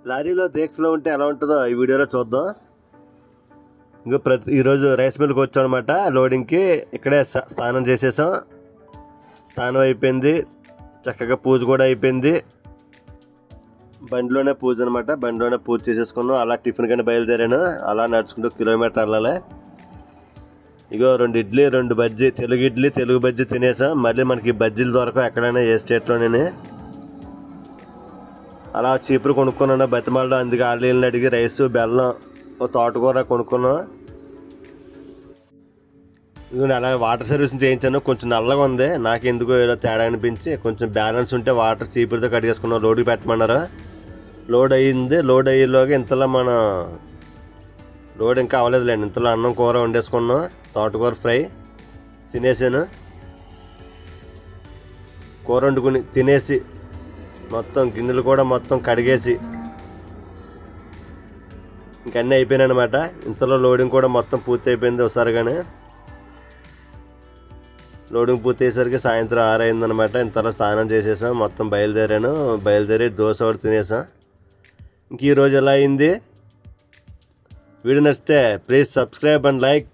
లారీలో దీక్షలో ఉంటే ఎలా ఉంటుందో ఈ వీడియోలో చూద్దాం. ఇంకా ఈరోజు రైస్ మిల్కి వచ్చాం అనమాట లోడింగ్కి. ఇక్కడే స్నానం చేసేసాం. స్నానం అయిపోయింది, చక్కగా పూజ కూడా అయిపోయింది. బండిలోనే పూజ అనమాట, బండిలోనే పూజ చేసేసుకున్నాం. అలా టిఫిన్ కానీ బయలుదేరాను. అలా నడుచుకుంటూ కిలోమీటర్ వెళ్ళాలి. ఇగో 2 ఇడ్లీ 2 బజ్జీ, తెలుగు ఇడ్లీ తెలుగు బజ్జీ తినేసాం. మళ్ళీ మనకి బజ్జీలు దొరకవు ఎక్కడైనా ఏ స్టేట్లోనే. అలా చీపురు కొనుక్కున్నాను బతిమాలడం. అందుకే ఆడీళ్ళని అడిగి రైస్ బెల్లం తోటకూర కొనుక్కున్నాం. ఇదిగోండి అలా వాటర్ సర్వీసింగ్ చేయించాను. కొంచెం నల్లగా ఉంది, నాకు ఎందుకు ఏదో తేడా అనిపించి కొంచెం బ్యాలెన్స్ ఉంటే వాటర్ చీపురుతో కడిగేసుకున్నాం. లోడ్కి పెట్టమన్నారు. లోడ్ అయ్యింది. లోడ్ అయ్యేలోగా ఇంతలో మన లోడ్ ఇంకా అవ్వలేదులేండి. ఇంతలో అన్నం కూర వండేసుకున్నాం, తోటకూర ఫ్రై తినేసాను. కూర వండుకుని తినేసి మొత్తం గిన్నెలు కూడా మొత్తం కడిగేసి ఇంకన్నీ అయిపోయినాయి అనమాట. ఇంతలో లోడింగ్ కూడా మొత్తం పూర్తి అయిపోయింది ఒకసారిగానే. లోడింగ్ పూర్తి అయ్యేసరికి సాయంత్రం 6 అయిందనమాట. ఇంతలో స్నానం చేసేసాం, మొత్తం బయలుదేరి దోశ ఒకటి తినేసాం. ఇంక ఈరోజు ఎలా అయింది. వీడియో నచ్చితే ప్లీజ్ సబ్స్క్రైబ్ అండ్ లైక్.